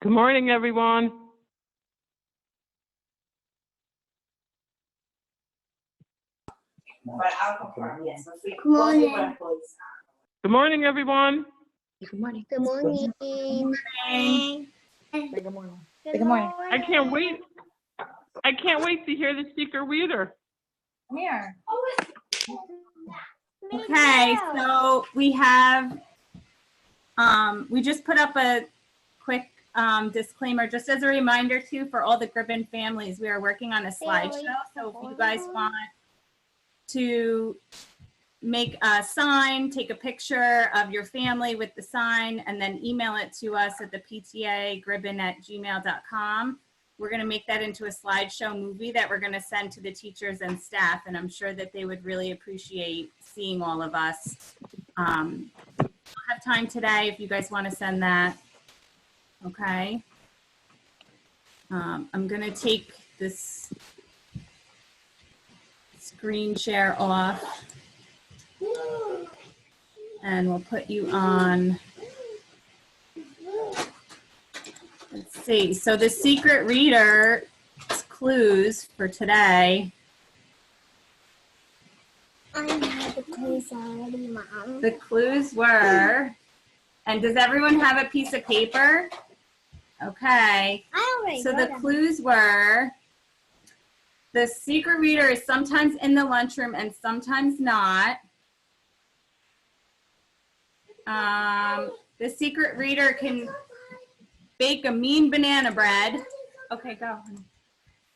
Good morning, everyone. But I'll confirm, yes. Good morning. Good morning, everyone. Good morning. Good morning. Good morning. Good morning. I can't wait. I can't wait to hear the secret reader. Come here. Okay, so we have, we just put up a quick disclaimer, just as a reminder too, for all the Gribbin families, we are working on a slideshow. So if you guys want to make a sign, take a picture of your family with the sign, and then email it to us at the PTA gribbin@gmail.com. We're going to make that into a slideshow movie that we're going to send to the teachers and staff, and I'm sure that they would really appreciate seeing all of us. We'll have time today if you guys want to send that. Okay. I'm going to take this screen share off, and we'll put you on. Let's see. So the secret reader clues for today. I have the clues already, Mom. The clues were, and does everyone have a piece of paper? Okay. I already So the wrote them. clues were, the secret reader is sometimes in the lunchroom and sometimes not. The secret reader can bake a mean banana bread. Okay, go.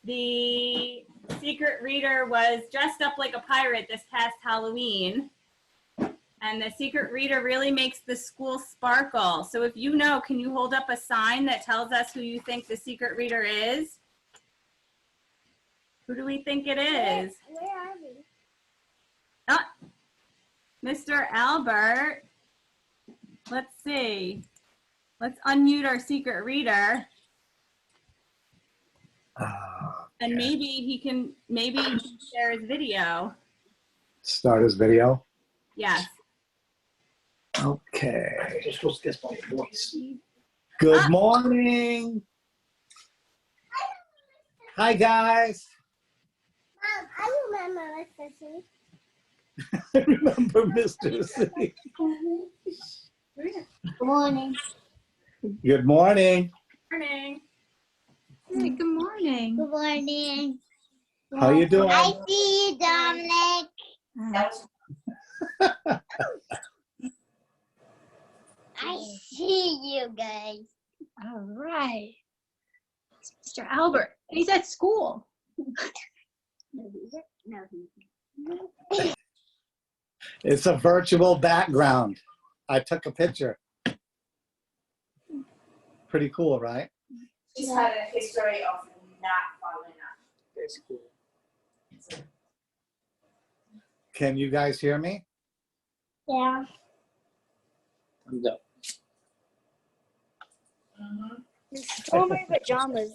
The secret reader was dressed up like a pirate this past Halloween. And the secret reader really makes the school sparkle. So if you know, can you hold up a sign that tells us who you think the secret reader is? Who do we think it is? Where are we? Ah, Mr. Albert. Let's see. Let's unmute our secret reader. And maybe he can share his video. Start his video. Yes. Okay. You're supposed to guess by your voice. Good morning. Hi, guys. Mom, I remember Mr. C. I remember Mr. C. Good morning. Good morning. Morning. Hey, good morning. Good morning. How you doing? I see you, Dominic. That was I see you guys. All right. It's Mr. Albert. He's at school. No, he's It's a virtual background. I took a picture. Pretty cool, right? she's had a history of not following up. That's cool. Can you guys hear me? Yeah. No. Show my pajamas.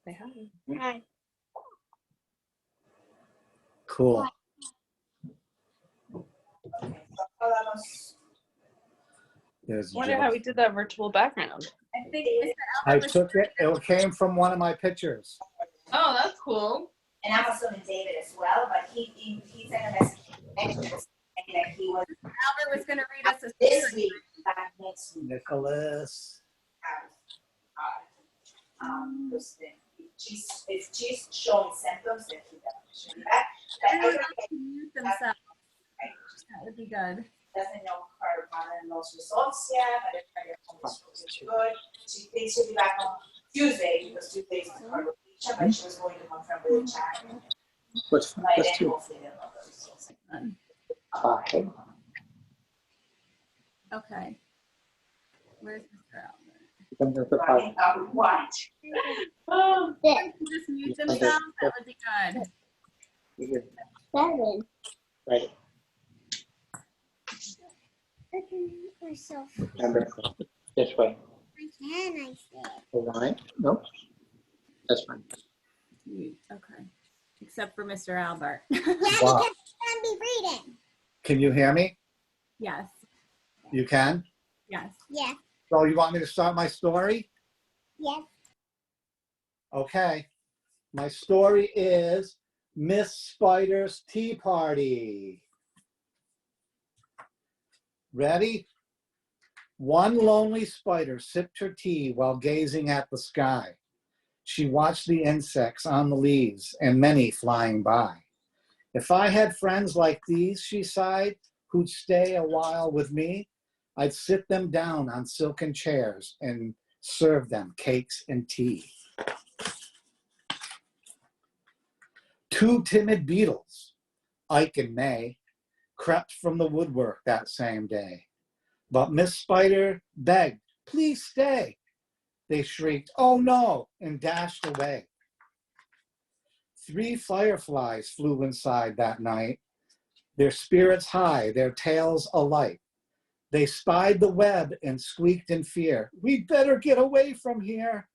Say hi. Hi. Cool. There's I wonder how we did that virtual background. I think Mr. I Albert was took it. It came from one of my pictures. Oh, that's cool. And I'm assuming David as well, but he sent a message saying that he was Albert was going to read us a this secret. week, back next week. Nicholas. If she's showing symptoms, then he should be back. But Everyone everybody else can mute themselves. That would be good. doesn't know her mother-in-law's results yet, but everybody else is good. She thinks she'll be back on Tuesday because Tuesday is her vacation, but she was going to confirm with the chat. What's By then, hopefully they'll know the results. Okay. Where's Mr. Albert? What? Oh, they can just mute themselves. That would be good. 7. Right. I can mute myself. Number this way. I can, I said. Hold on. Nope. That's fine. Mute. Okay. Except for Mr. Albert. Yeah, Wow. because I'm gonna be reading. Can you hear me? Yes. You can? Yes. Yeah. So you want me to start my story? Yes. Okay. My story is Miss Spider's Tea Party. Ready? One lonely spider sipped her tea while gazing at the sky. She watched the insects on the leaves and many flying by. If I had friends like these, she sighed, who'd stay a while with me, I'd sit them down on silken chairs and serve them cakes and tea. Two timid beetles, Ike and May, crept from the woodwork that same day. But Miss Spider begged, please stay. They shrieked, oh no, and dashed away. 3 fireflies flew inside that night, their spirits high, their tails alight. They spied the web and squeaked in fear, we'd better get away from here.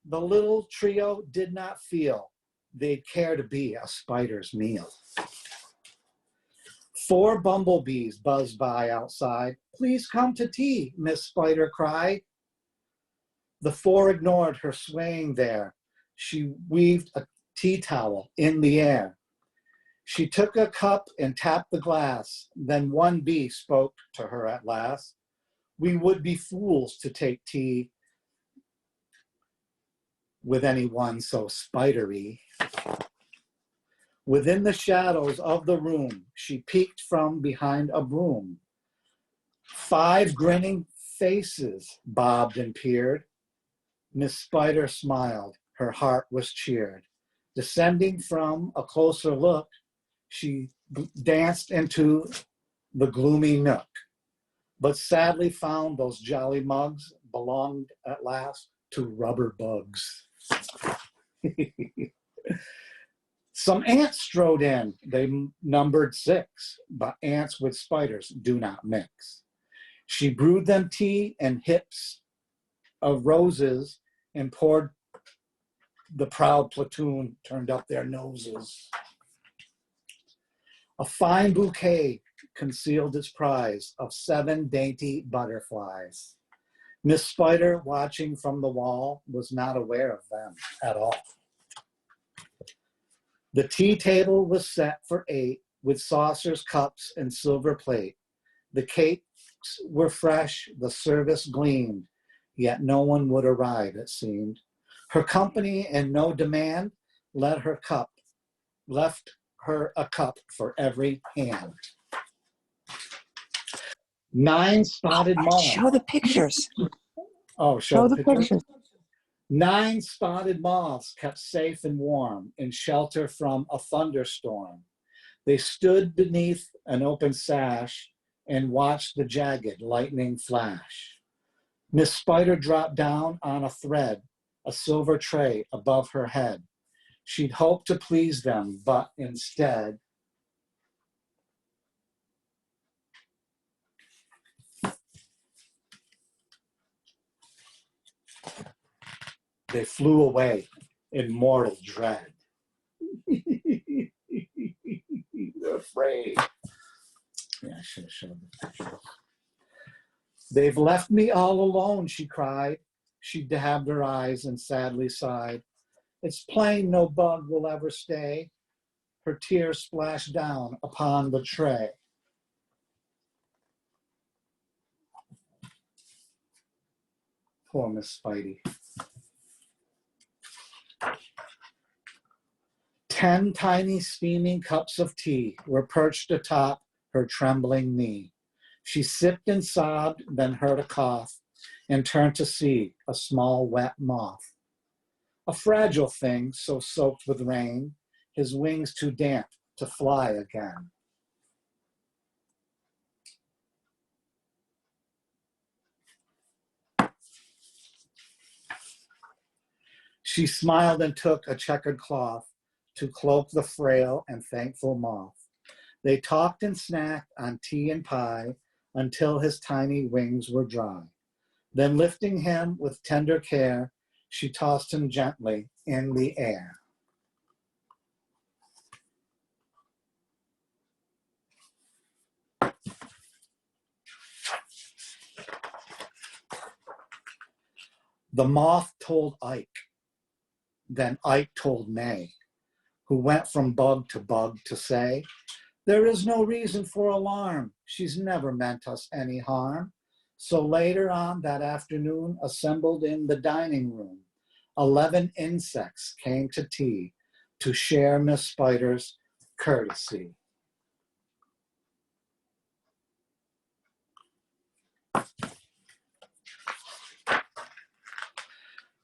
The little trio did not feel they'd care to be a spider's meal. 4 bumblebees buzzed by outside. Please come to tea, Miss Spider cried. The 4 ignored her swaying there. She weaved a tea towel in the air. She took a cup and tapped the glass. Then one bee spoke to her at last. We would be fools to take tea with anyone so spidery. Within the shadows of the room, she peeked from behind a broom. 5 grinning faces bobbed and peered. Miss Spider smiled, her heart was cheered. Descending from a closer look, she danced into the gloomy nook, but sadly found those jolly mugs belonged at last to rubber bugs. Some ants strode in, they numbered 6, but ants with spiders do not mix. She brewed them tea and hips of roses and poured. The proud platoon turned up their noses. A fine bouquet concealed its prize of 7 dainty butterflies. Miss Spider, watching from the wall, was not aware of them at all. The tea table was set for 8 with saucers, cups, and silver plate. The cakes were fresh, the service gleamed, yet no one would arrive, it seemed. Her company and no demand left her a cup for every hand. 9 spotted moths. Show the pictures. Oh, Show the pictures. 9 spotted moths kept safe and warm in shelter from a thunderstorm. They stood beneath an open sash and watched the jagged lightning flash. Miss Spider dropped down on a thread, a silver tray above her head. She'd hoped to please them, but instead, they flew away in mortal dread. They're afraid. Yeah, I should have showed the pictures. They've left me all alone, she cried. She dabbed her eyes and sadly sighed. It's plain no bug will ever stay. Her tears splashed down upon the tray. Poor Miss Spidey. 10 tiny steaming cups of tea were perched atop her trembling knee. She sipped and sobbed, then heard a cough, and turned to see a small wet moth. A fragile thing so soaked with rain, his wings too damp to fly again. She smiled and took a checkered cloth to cloak the frail and thankful moth. They talked and snacked on tea and pie until his tiny wings were dry. Then lifting him with tender care, she tossed him gently in the air. The moth told Ike. Then Ike told May, who went from bug to say, there is no reason for alarm. She's never meant us any harm. So later on that afternoon, assembled in the dining room, 11 insects came to tea to share Miss Spider's courtesy.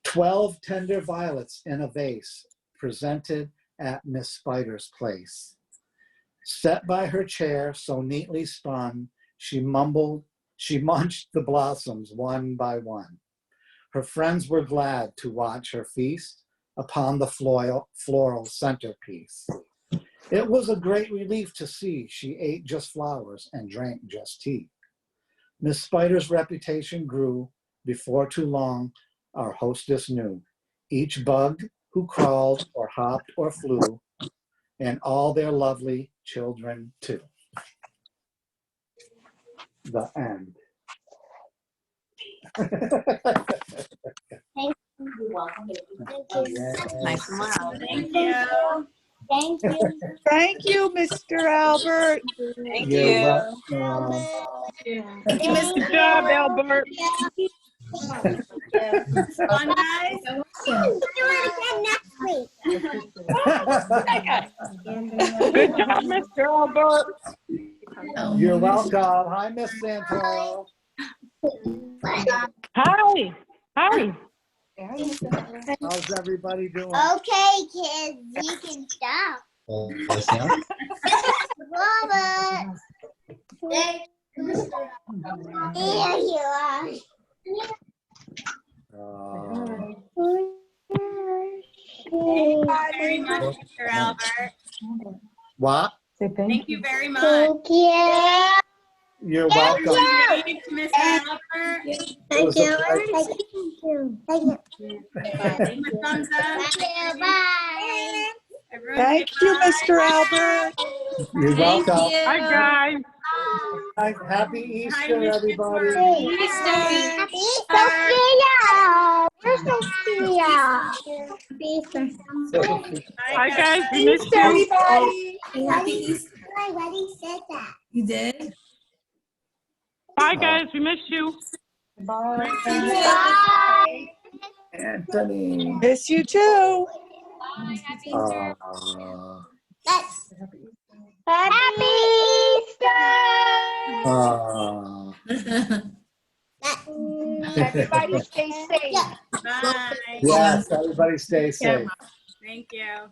"12 tender violets in a vase presented at Miss Spider's place. Set by her chair, so neatly spun, she munched the blossoms one by one. Her friends were glad to watch her feast upon the floral centerpiece. It was a great relief to see she ate just flowers and drank just tea. Miss Spider's reputation grew. Before too long, our hostess knew each bug who crawled or hopped or flew, and all their lovely children too." The end. You're welcome. Thank you. Nice and loud. Thank you. Thank you. Thank you, Mr. Albert. Thank You're you. welcome. Thank you, Good job, Albert. Fun, guys. Do it again next week. Good job, Mr. Albert. You're welcome. Hi, Miss Santoro. Hi. Hi. How's everybody doing? Okay, kids, you can stop. Robert. There you are. Thank you very much, Mr. Albert. What? Thank you very much. Thank you. You're welcome. Thank you, Mr. Albert. It Thank was a you. pleasure. Thank you. Give him a thumbs up. Thank you. Bye. Everyone Thank say you, bye. Mr. Albert. You're Thank welcome. you. Hi, guys. Happy Easter, Miss everybody. Easter. Happy Easter. We're so Hi, guys. We missed you. Everybody. Happy Easter. My wedding said that. You did? Bye, guys. We missed you. Bye. Anthony. Miss you too. That's Happy Easter. Everybody stay safe. Yeah. Bye. Yes, everybody stay safe. Thank you.